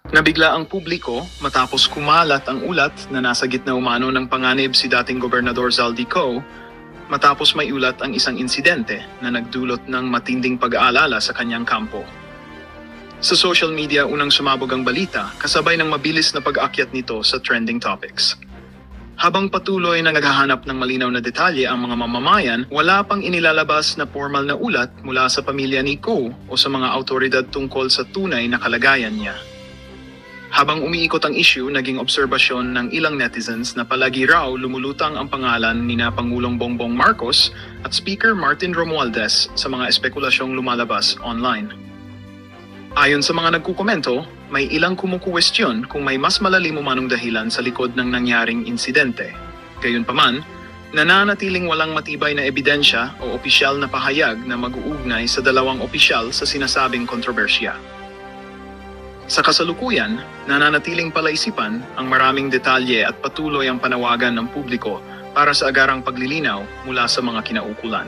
Nabigla ang publiko matapos kumalat ang ulat na nasa gitna umano ng panganib si dating Gobernador Zaldico matapos may ulat ang isang insidente na nagdulot ng matinding pag-aalala sa kanyang kampo. Sa social media unang sumabog ang balita kasabay ng mabilis na pag-aakyat nito sa trending topics. Habang patuloy na naghahanap ng malinaw na detalye ang mga mamamayan, wala pang inilalabas na formal na ulat mula sa pamilya ni Ko o sa mga autoridad tungkol sa tunay na kalagayan niya. Habang umiikot ang issue, naging obserbasyon ng ilang netizens na palagi raw lumulutang ang pangalan ni na Pangulong Bongbong Marcos at Speaker Martin Romualdez sa mga espekulasyong lumalabas online. Ayon sa mga nagkukomento, may ilang kumukuwestiyon kung may mas malalim umanong dahilan sa likod ng nangyaring insidente. Gayunpaman, nananatiling walang matibay na ebidensya o opisyal na pahayag na mag-uugnay sa dalawang opisyal sa sinasabing kontrobersya. Sa kasalukuyan, nananatiling palaisipan ang maraming detalye at patuloy ang panawagan ng publiko para sa agarang paglilinaw mula sa mga kinaukulan.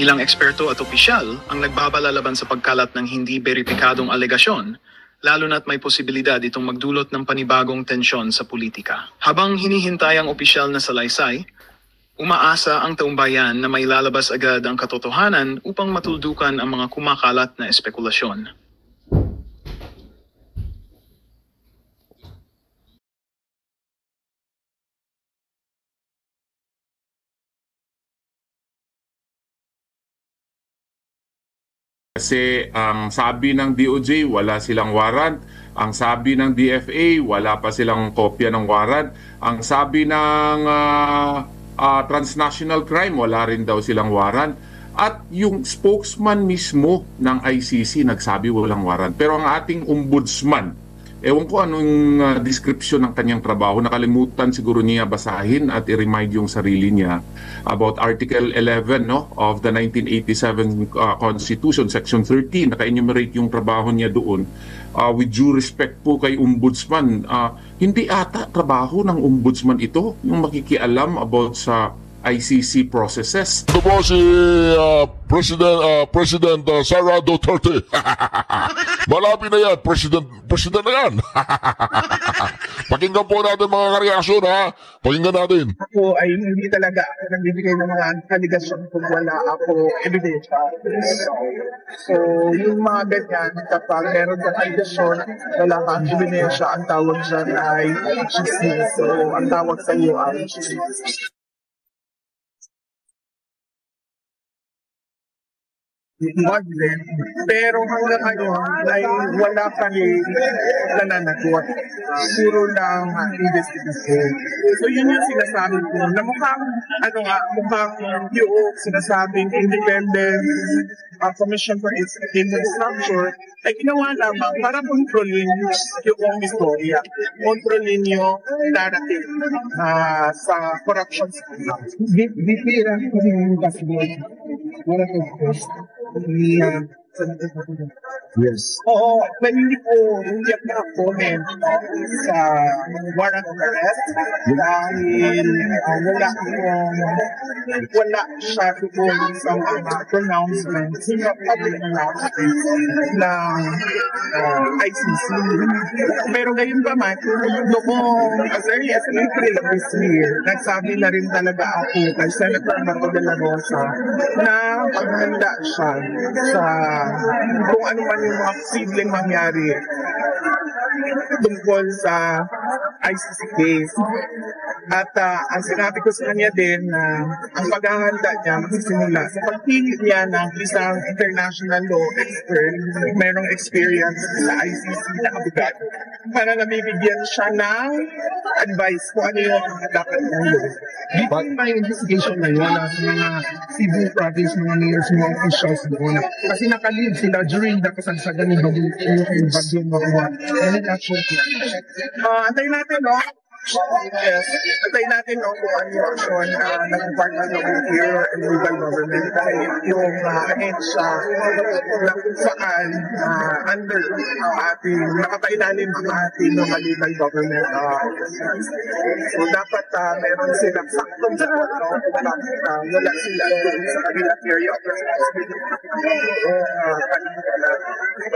Ilang eksperto at opisyal ang nagbabala laban sa pagkalat ng hindi beripikadong alegasyon, lalo na't may posibilidad itong magdulot ng panibagong tensyon sa politika. Habang hinihintay ang opisyal na salaysay, umaasa ang taumbayan na may lalabas agad ang katotohanan upang matuldukan ang mga kumakalat na espekulasyon. Kasi ang sabi ng DOJ, wala silang warrant. Ang sabi ng DFA, wala pa silang kopya ng warrant. Ang sabi ng transnational crime, wala rin daw silang warrant. At yung spokesman mismo ng ICC nagsabi walang warrant. Pero ang ating ombudsman, ewan ko anong description ng kanyang trabaho, nakalimutan siguro niya basahin at i-remind yung sarili niya about Article 11 of the 1987 Constitution, Section 13, naka-enumerate yung trabaho niya doon. With due respect po kay Ombudsman, hindi ata trabaho ng Ombudsman ito, yung makikialam about sa ICC processes. Ito po si President Sara Duterte. Malapit na yan, President na yan. Pakinggan po natin mga reaksyon, ha? Pakinggan natin. Ako ay hindi talaga nagbibigay ng mga kaligasyon kung wala ako ebidensya. So, yung mga ganyan, kapag meron kang kaligasyon, wala kang ebidensya, ang tawag dyan ay chismis. So, ang tawag sa iyo ay chismis. Pero hanggang ngayon ay wala kami nananagot. Puro lang investigation. So yun yung sinasabi ko na mukhang yung sinasabing independent Commission for Infrastructure ay ginawa lamang para kontrolin yung istorya. Kontrolin yung narrative sa corruption scandal. Bipira ko yung password. Wala ko post. Yes. Oo, hindi ako na-comment sa warrant of arrest dahil wala siya tungkol sa mga pronouncements, public announcements ng ICC. Pero gayon pa man, noong as early as April of this year, nagsabi na rin talaga ako kay Senator Marco de la Rosa na paghanda siya sa kung ano man yung mga posibleng mangyari tungkol sa ICC case. At ang sinabi ko sa kanya din na ang paghahanda niya magsisimula sa pagpili niya ng isang international law expert, mayroong experience sa ICC na abogado, para nabibigyan siya ng advice kung ano yung dapat ng law. Bakit ba yung investigation na yun sa mga Cebu province, mga mayors, mga officials doon? Kasi nakalib sila during the kasagsagan ng bagyo mga action. Antayin natin, no? Yes. Antayin natin kung ano yung action ng Department of Interior and Local Government dahil yung ahensya na kung saan under ating nakapailalim ang ating mga local government officers. So dapat meron silang saktong sagot wala sila doon sa kanilang area of responsibility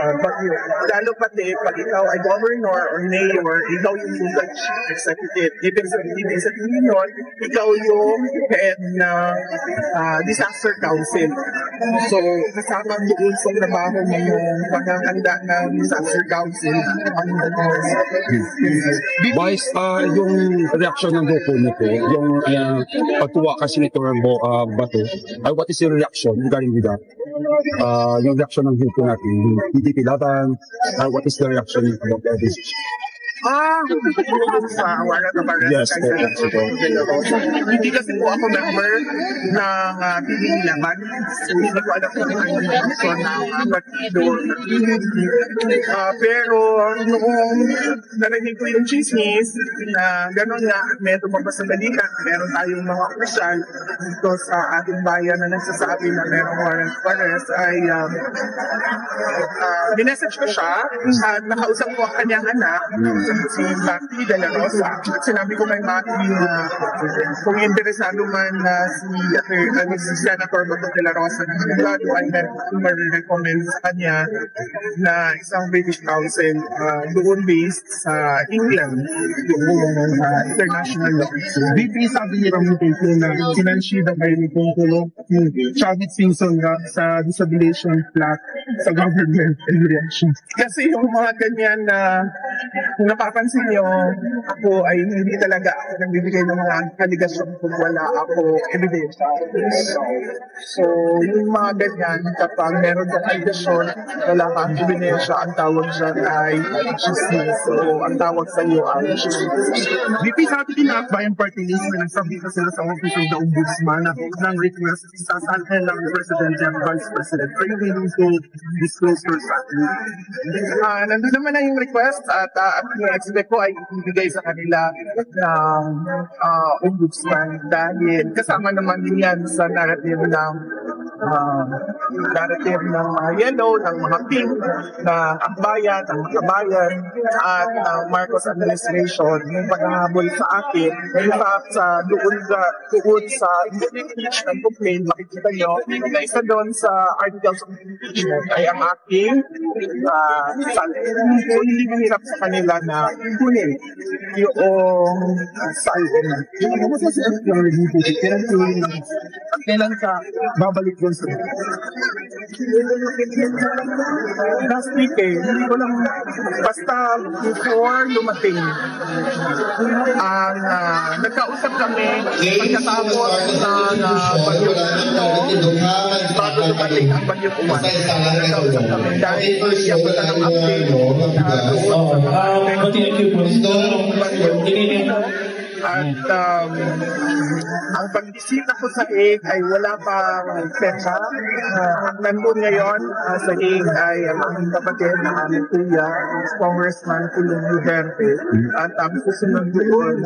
bagyo. Lalo pati pag ikaw ay governor or mayor, ikaw yung legal chief executive. Ibig sabihin nun, ikaw yung head ng disaster council. So, kasama doon sa trabaho mo yung paghahanda ng disaster council. Vice, yung reaction ng grupo nito, yung pagtuwa kasi nito Bato, what is your reaction regarding with that? Yung reaction ng grupo natin, yung PDP Laban, what is the reaction about this? Sa warrant of arrest hindi kasi po ako member ng PDP Laban. So, hindi ko alam kung ano yung action ng partido. Pero noong narinig ko yung chismis na gano'n nga, may tumabas sa balita, meron tayong mga opisyal dito sa ating bayan na nagsasabi na merong warrant of arrest ay minessage ko siya at nakausap ko ang kanyang anak si Maki de la Rosa. At sinabi ko kay Maki na kung interesado man si Senator Bato de la Rosa na sigurado ay ma-recommend sa kanya na isang British Council doon based sa England, doon international law. VP, sabi ni Ramon Tito na sinansyida kayo ni Pongkulo yung Chavit Simpson sa disabilitation flat sa government and reaction. Kasi yung mga ganyan na kung napapansin nyo, ako ay hindi talaga ako nagbibigay ng mga kaligasyon kung wala ako ebidensya. So, yung mga ganyan, kapag meron kang kaligasyon, wala kang ebidensya, ang tawag dyan ay chismis. So, ang tawag sa iyo ay chismis. VP, sa atin na bayan party list na nagsabi ka sila sa office of the ombudsman na ng request sa sanhan ng President and Vice President. Are you willing to disclose your statement? Nandun naman na yung request at expect ko ay ibigay sa kanila ng ombudsman dahil kasama naman din yan sa narrative ng mga yellow, ng mga pink, na akbayan, ng makabayan, at ng Marcos administration, yung paghahabol sa akin. In fact, doon sa impeachment complaint, makikita nyo, na isa doon sa articles of impeachment ay ang aking salin. So, hindi mahirap sa kanila na kunin yung salin. Kamusta si FPR dito? Kailan ka babalik doon sa last week hindi ko lang basta before lumating ang nagkausap kami pagkatapos ng bagyo bago lumating ang bagyo Uwan. Nagkausap kami dahil siya po ng update at ang pagbisita ko sa Hague ay wala pa petsa. Nandun ngayon sa Hague ay ang aming kapatid na aming kuya, Congressman Pulong Duterte. At ang susunod doon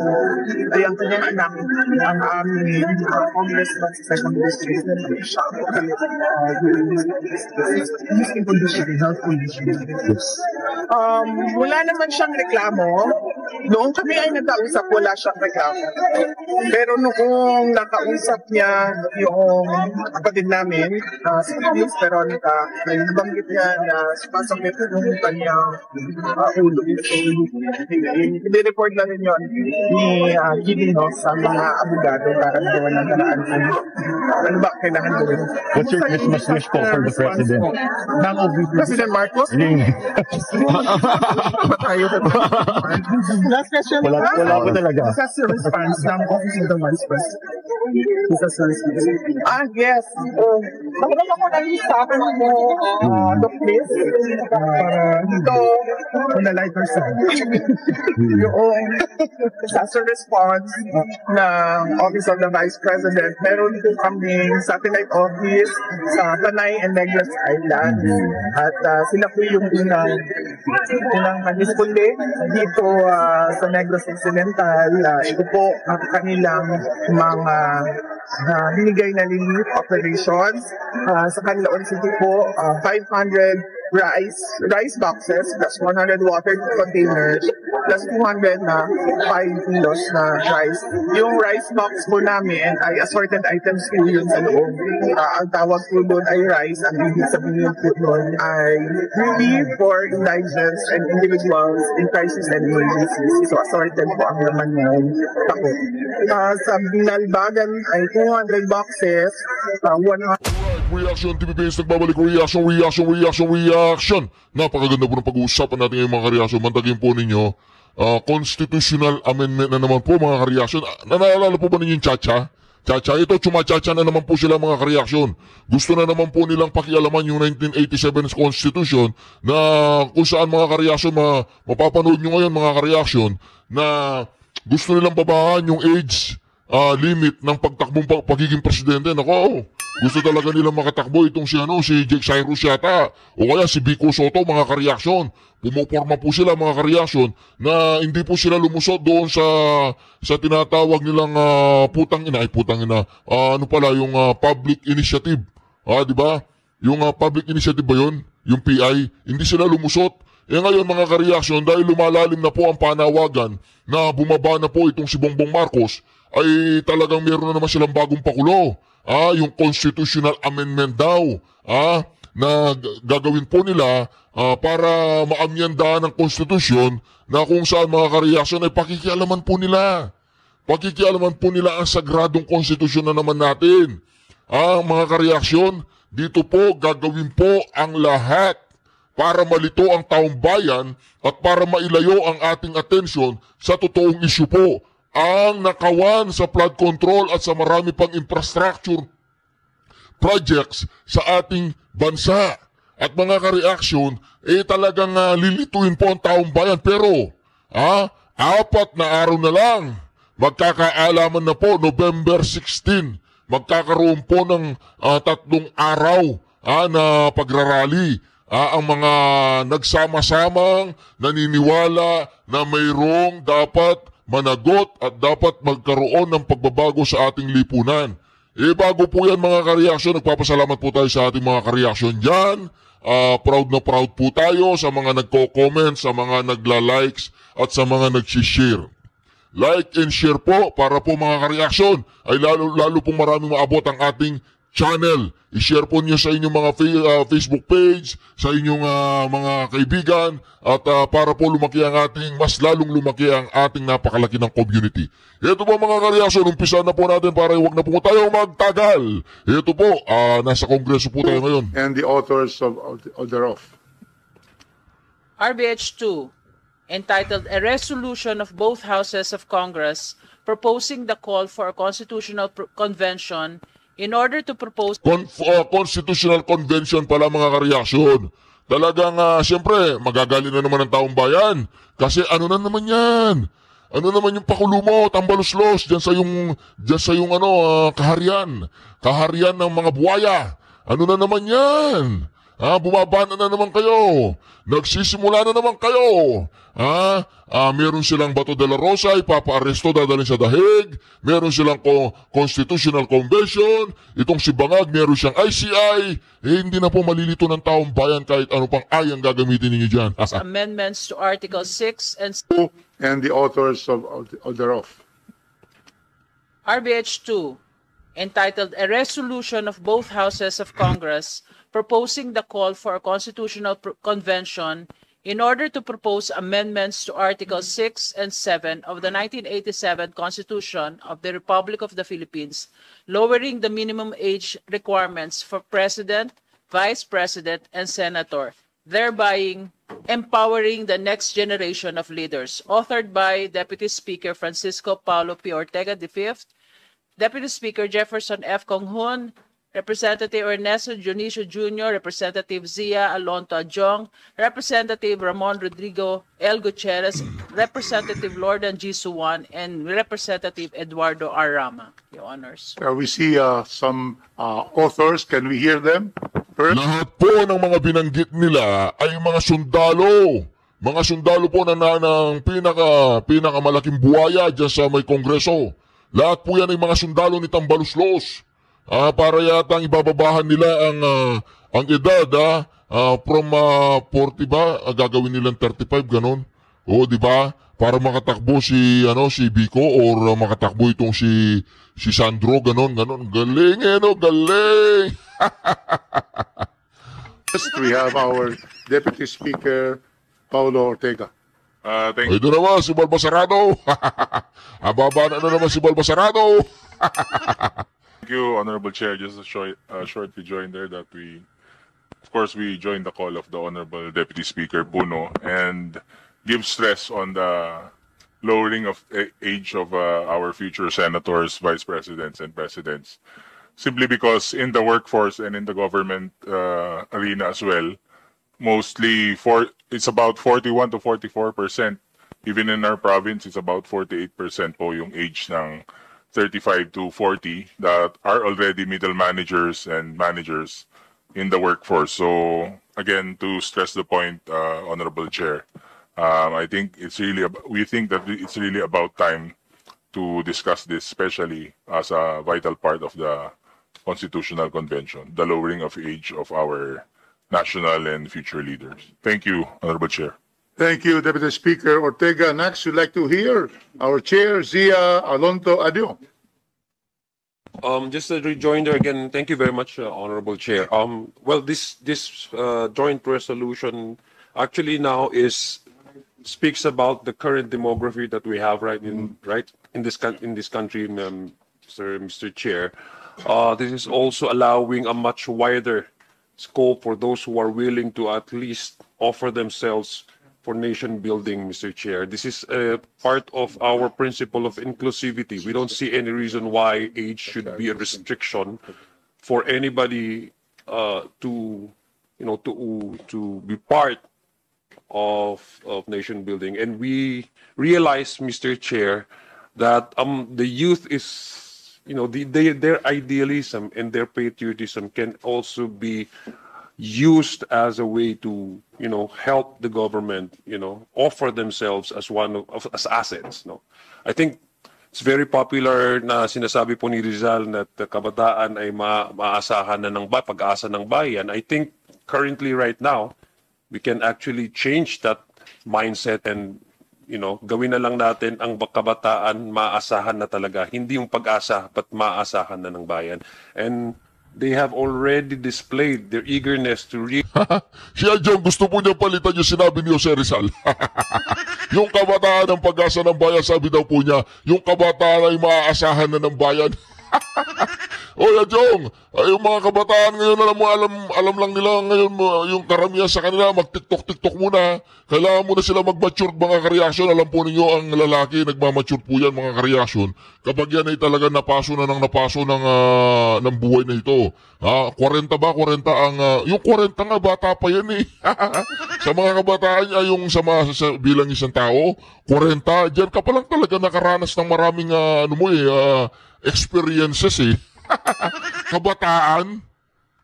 ay ang kanyang anak, ang aming Congressman sa 2nd District. Siya po kami health condition. Wala naman siyang reklamo. Noong kami ay nagkausap, wala siyang reklamo. Pero noong nakausap niya yung kapatid namin, si Miss Veronica, ay nabanggit niya na sumasakit yung kanyang ulo. I-report na rin yun ni Gilino sa mga abogado para gawa ng karaan. Ano ba kailangan gawin? What's your Christmas wish po for the President? President Marcos? Last question. Wala po talaga. Discuss your response ng Office of the Vice President. Yes. Nakulang ako ng listahan mo, Doc Liz. Para dito, on the lighter side. Yung disaster response ng Office of the Vice President, meron po kaming satellite office sa Panay and Negros Island. At sila po yung unang responde dito sa Negros Occidental. Ito po ang kanilang mga binigay na relief operations. Sa Canlaon City po, 500 rice boxes plus 100 water containers plus 200 na 5 kilos na rice. Yung rice box po namin ay assorted items po yun sa loob. Ang tawag po doon ay rice. Ang ibig sabihin po doon ay relief for indigents and individuals in crisis and emergencies. So assorted po ang laman ng tako. Sa Binalbagan ay 200 boxes, 100 Reaction TV Base, nagbabalik reaction. Napakaganda po ng pag-uusapan natin ngayong mga kareaksyon. Mantagin po ninyo, constitutional amendment na naman po mga kareaksyon. Naalala po ba ninyo yung Chacha? Ito, chumachacha na naman po sila mga kareaksyon. Gusto na naman po nilang pakialaman yung 1987 Constitution na kung saan mga kareaksyon, mapapanood nyo ngayon mga kareaksyon, na gusto nilang babahan yung age limit ng pagiging presidente. Nako, gusto talaga nilang makatakbo itong si Jake Cyrus yata o kaya si Vico Soto mga kareaksyon. Pumuporma po sila mga kareaksyon na hindi po sila lumusot doon sa tinatawag nilang yung public initiative. Di ba? Yung public initiative ba yun? Yung PI, hindi sila lumusot. Ngayon mga kareaksyon, dahil lumalalim na po ang panawagan na bumaba na po itong si Bongbong Marcos, ay talagang meron na naman silang bagong pakulo. Yung constitutional amendment daw, na gagawin po nila para maamyandahan ng konstitusyon na kung saan mga kareaksyon ay pakikialaman po nila. Pakikialaman po nila ang sagradong konstitusyon na naman natin. Mga kareaksyon, dito po gagawin po ang lahat para malito ang taong bayan at para mailayo ang ating atensyon sa totoong isyu po, ang nakawan sa flood control at sa marami pang infrastructure projects sa ating bansa. At mga kareaksyon, talagang lilituin po ang taong bayan. Pero, 4 na araw na lang, magkakaalaman na po, November 16, magkakaroon po ng 3 araw na pagrarally. Ang mga nagsama-samang naniniwala na mayroong dapat managot at dapat magkaroon ng pagbabago sa ating lipunan. Bago po yan mga kareaksyon, nagpapasalamat po tayo sa ating mga kareaksyon dyan. Proud na proud po tayo sa mga nagko-comment, sa mga nagla-likes at sa mga nag-share. Like and share po para po mga kareaksyon ay lalo pong maraming maabot ang ating channel. I-share po niyo sa inyong mga Facebook page, sa inyong mga kaibigan, at para po mas lalong lumaki ang ating napakalaki ng community. Ito po mga kareaksyon, umpisa na po natin para huwag na po tayo magtagal. Ito po, nasa Kongreso po tayo ngayon. And the authors of thereof. RBH 2, entitled A Resolution of Both Houses of Congress proposing the call for a constitutional convention in order to propose Constitutional Convention pala mga kareaksyon. Talagang siyempre magagali na naman ang taong bayan kasi ano na naman yan? Ano naman yung pakulo mo, tambaluslos diyan sa yung kaharian ng mga buwaya. Ano na naman yan? Bumaba na naman kayo. Nagsisimula na naman kayo. Meron silang Bato de la Rosa, ipapa-aresto, dadalhin sa dahig. Meron silang Constitutional Convention. Itong si Bangag, meron siyang ICI. Hindi na po malilito ng taong bayan kahit ano pang ayang gagamitin ninyo dyan. amendments to Article 6 and the authors of thereof. RBH 2, entitled A Resolution of Both Houses of Congress proposing the call for a constitutional convention in order to propose amendments to Articles 6 and 7 of the 1987 Constitution of the Republic of the Philippines, lowering the minimum age requirements for President, Vice President, and Senator, thereby empowering the next generation of leaders. Authored by Deputy Speaker Francisco Paulo P. Ortega V, Deputy Speaker Jefferson F. Conghun, Representative Ernesto Dionisio Jr., Representative Zia Alonto Adjong, Representative Ramon Rodrigo L. Gutierrez, Representative Lordan G. Suwan, and Representative Eduardo R. Rama, Your Honors. We see some authors. Can we hear them first? Lahat po ng mga binanggit nila ay mga sundalo. Mga sundalo po na ng pinakamalaking buhaya dyan sa may kongreso. Lahat po yan ay mga sundalo ni Tambaluslos. Para yata ibababahan nila ang edad from 40 ba gagawin nilang 35 ganon. O di ba? Para makatakbo si Vico or makatakbo itong si Sandro ganon. Galing galing. First, we have our Deputy Speaker Paulo Ortega. Thank you. Ito naman si Balbasarado. Ababa na naman si Balbasarado. Thank you, Honorable Chair. Just a short rejoinder that we join the call of the Honorable Deputy Speaker Buno and give stress on the lowering of age of our future senators, vice presidents, and presidents. Simply because in the workforce and in the government arena as well, mostly it's about 41 to 44%. Even in our province, it's about 48% po yung age ng 35 to 40 that are already middle managers and managers in the workforce. So again, to stress the point, Honorable Chair, I think we think that it's really about time to discuss this, especially as a vital part of the Constitutional Convention, the lowering of age of our national and future leaders. Thank you, Honorable Chair. Thank you, Deputy Speaker Ortega. Next, we'd like to hear our Chair, Zia Alonto Adjong. Just a rejoinder again. Thank you very much, Honorable Chair. Well, this joint resolution actually now speaks about the current demography that we have in this country, Mr. Chair. This is also allowing a much wider scope for those who are willing to at least offer themselves for nation building, Mr. Chair. This is a part of our principle of inclusivity. We don't see any reason why age should be a restriction for anybody to be part of nation building. And we realize, Mr. Chair, that the youth is, their idealism and their patriotism can also be used as a way to help the government offer themselves as as assets. I think it's very popular na sinasabi po ni Rizal na kabataan ay maasahan na ng pag-asa ng bayan. I think currently right now we can actually change that mindset and gawin na lang natin ang kabataan maasahan na talaga, hindi yung pag-asa but maasahan na ng bayan. And they have already displayed their eagerness to Siya John, gusto po niya palitan yung sinabi ni Jose Rizal. Yung kabataan ng pag-asa ng bayan, sabi daw po niya, yung kabataan ay maaasahan na ng bayan. Oya Jong, yung mga kabataan ngayon, alam lang nila ngayon, yung karamihan sa kanila, mag-tiktok muna. Kailangan muna sila mag-mature mga kareaksyon. Alam po ninyo, ang lalaki, nagmamature po yan mga kareaksyon. Kapag yan ay talaga napaso ng buhay na ito. 40 ba? 40 ang, yung 40 nga, bata pa yan eh. Sa mga kabataan niya, yung bilang isang tao, 40, dyan ka pa lang talaga nakaranas ng maraming, experiences eh. Kabataan?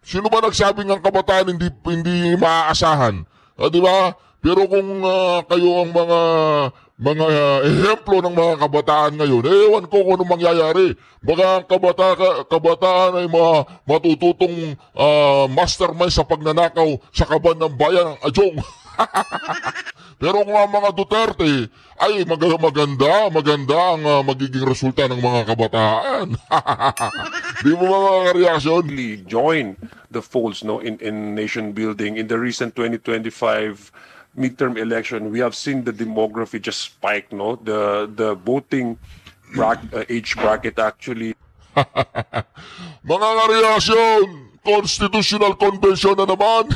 Sino ba nagsabing ang kabataan hindi maaasahan? Di ba? Pero kung kayo ang mga ehemplo ng mga kabataan ngayon, ewan ko kung anong mangyayari. Baka ang kabataan ay matututong mastermind sa pagnanakaw sa kaban ng bayan, Adjong. Pero kung ang mga Duterte ay maganda ang magiging resulta ng mga kabataan. Di mo mga reaksyon? Join the folds in nation building. In the recent 2025 midterm election, we have seen the demography just spike. The voting age bracket actually. Mga reaksyon, Constitutional Convention na naman.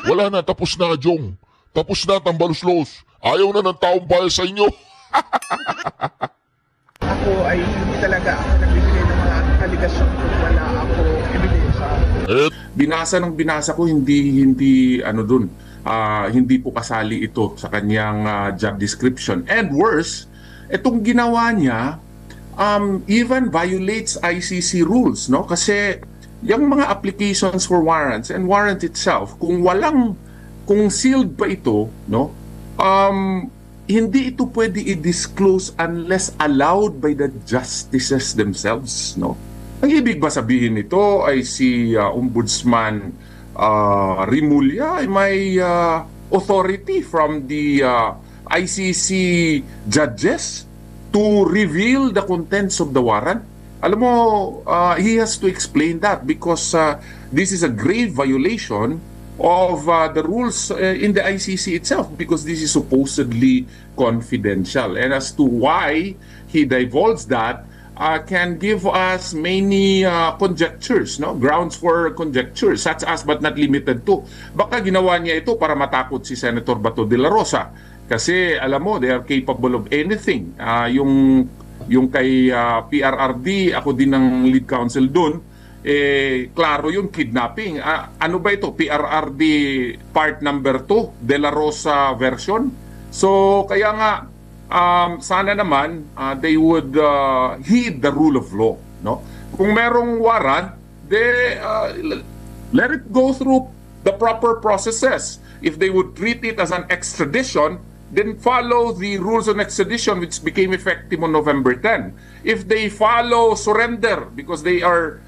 Wala na, tapos na, Jong. Tapos na, Tambaluslos. Ayaw na ng taong bayan sa inyo. Ako ay hindi talaga ako nagbibigay ng mga aligasyon kung wala ako Binasa ko, hindi ano dun, hindi po kasali ito sa kanyang job description. And worse, itong ginawa niya even violates ICC rules, no? Kasi yung mga applications for warrants and warrant itself, kung sealed pa ito, no? Hindi ito pwede i-disclose unless allowed by the justices themselves, no? Ang ibig ba sabihin nito ay si Ombudsman Rimulya ay may authority from the ICC judges to reveal the contents of the warrant? Alam mo, he has to explain that because this is a grave violation of the rules in the ICC itself, because this is supposedly confidential. And as to why he divulged that can give us many conjectures, no? Grounds for conjecture, such as but not limited to. Baka ginawa niya ito para matakot si Senator Bato de la Rosa. Kasi alam mo, they are capable of anything. Yung kay PRRD, ako din ng lead counsel doon, klaro yung kidnapping. Ano ba ito? PRRD part number 2, De La Rosa version. So, kaya nga, sana naman, they would heed the rule of law. No? Kung merong warrant, let it go through the proper processes. If they would treat it as an extradition, then follow the rules on extradition which became effective on November 10. If they follow surrender, because they are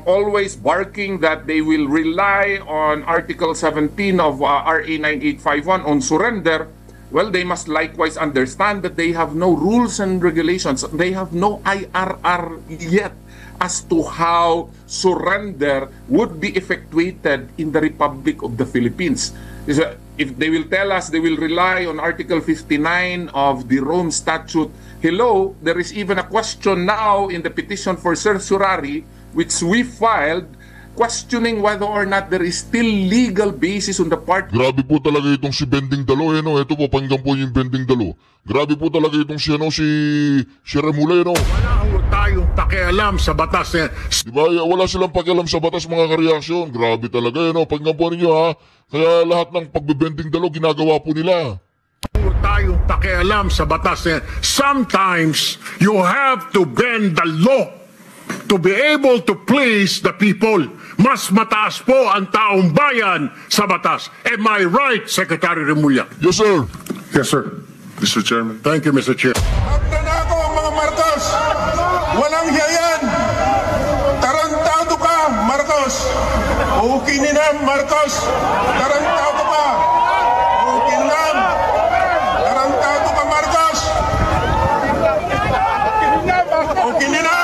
always barking that they will rely on Article 17 of RA 9851 on surrender, well, they must likewise understand that they have no rules and regulations. They have no IRR yet as to how surrender would be effectuated in the Republic of the Philippines. If they will tell us they will rely on Article 59 of the Rome Statute, hello, there is even a question now in the petition for certiorari which we filed, questioning whether or not there is still legal basis on the part. Grabe po talaga itong si Bending Dalo, no? Ito po, pakinggan po yung Bending Dalo. Grabe po talaga itong si Remule, no? Wala tayong pakialam sa batas. Diba? Wala silang pakialam sa batas, mga kareaksyon. Grabe talaga, no? Pakinggan po ninyo, ha? Kaya lahat ng pagbebending Dalo, ginagawa po nila. Wala tayong pakialam sa batas. Sometimes, you have to bend the law to be able to please the people. Mas mataas po ang taong bayan sa batas. Am I right, Secretary Remulla? Yes, sir. Yes, sir. Mr. Chairman. Thank you, Mr. Chair. Magdanako ang mga Marcos. Walang hiyayan. Tarantado ka, Marcos. Ukinin na, Marcos. Tarantado ka. Ukin lang. Tarantado ka, Marcos. Ukinin na.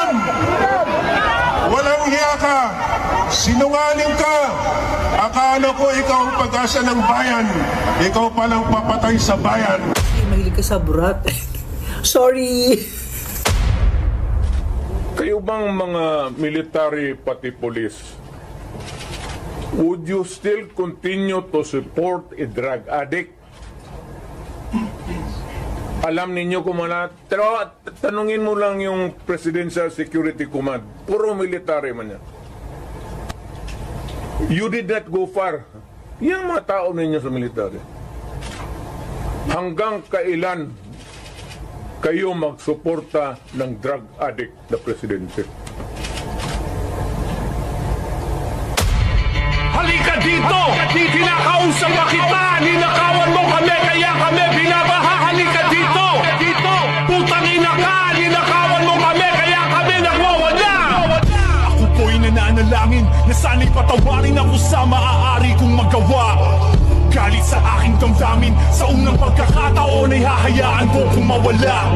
Walang hiya ka. Sinungaling ka. Akala ko ikaw ang pag-asa ng bayan. Ikaw palang papatay sa bayan. Mahilig ka sa burat. Sorry. Kayo bang mga military pati police, would you still continue to support a drug addict? Alam ninyo kung mana, pero tanungin mo lang yung Presidential Security Command. Puro military man yan. You did not go far. Yung mga tao ninyo sa military. Hanggang kailan kayo magsuporta ng drug addict na presidente? Halika dito! Kinakausap na kita! Ninakawan mo kami, kaya kami binabaha! Halika dito! Putang ina ka! Ninakawan mo kami, kaya kami nagwawala! Ako po'y nananalangin na sana'y patawarin ako sa maaari kong magawa. Galit sa aking damdamin, sa unang pagkakataon ay hahayaan ko kung mawala.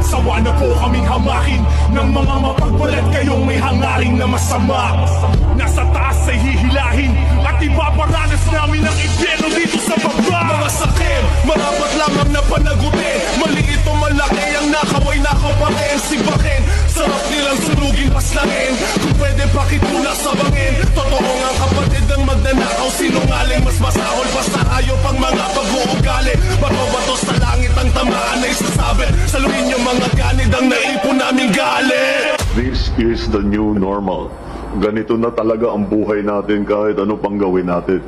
Sawa na po kaming hamakin ng mga mapagbalat kayong may hangarin na masama. Nasa taas ay hihilahin at ipaparanas namin ang impyerno dito sa baba. Mga sakit, marapat lamang na panagutin. Maliit o malaki ang nakaway nakapakin. Sibakin, sarap nilang sunugin paslangin. Kung pwede bakit muna sabangin. Totoo nga kapatid ng magnanakaw, sinungaling mas masahol pa sa hayop ang mga pag-uugali. Bato-bato sa langit ang tamaan na isasabit. Saluhin yung mga ganid ang naipon naming gali. This is the new normal. ganito na talaga ang buhay natin kahit ano pang gawin natin.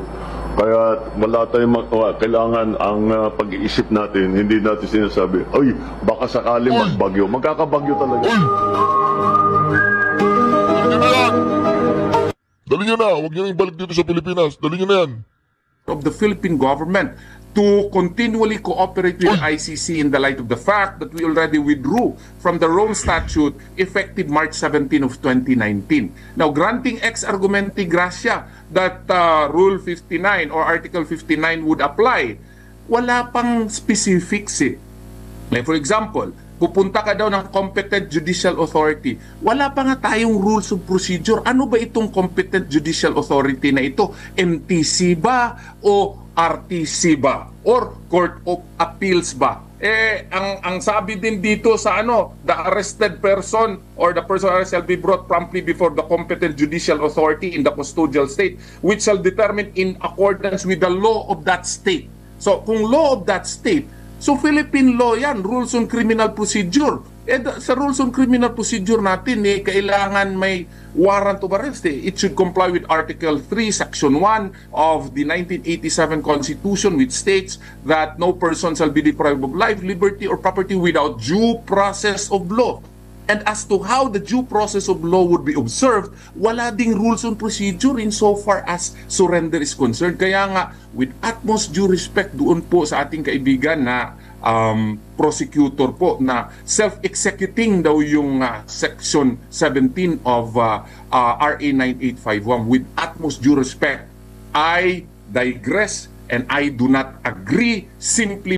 Kaya wala tayong kailangan ang pag-iisip natin, hindi natin sinasabi, ay, baka sakaling magbagyo. Magkakabagyo talaga. Dali nyo na, huwag nyo na ibalik dito sa Pilipinas. Dali nyo na yan. Of the Philippine government to continually cooperate with the ICC in the light of the fact that we already withdrew from the Rome Statute effective March 17 of 2019. Now, granting ex argumenti gratia that Rule 59 or Article 59 would apply, wala pang specifics eh. Like for example, pupunta ka daw ng competent judicial authority. Wala pa nga tayong rules of procedure. Ano ba itong competent judicial authority na ito? MTC ba o RTC ba? Or Court of Appeals ba? Ang sabi din dito sa the arrested person or the person shall be brought promptly before the competent judicial authority in the custodial state which shall determine in accordance with the law of that state. So, kung law of that state, so Philippine law yan, Rules on Criminal Procedure. Sa Rules on Criminal Procedure natin, kailangan may warrant of arrest. It should comply with Article 3, Section 1 of the 1987 Constitution, which states that no person shall be deprived of life, liberty, or property without due process of law. And as to how the due process of law would be observed, wala ding rules on procedure insofar as surrender is concerned. Kaya nga, with utmost due respect doon po sa ating kaibigan na prosecutor po na self-executing daw yung Section 17 of RA 9851, with utmost due respect, I digress and I do not agree simply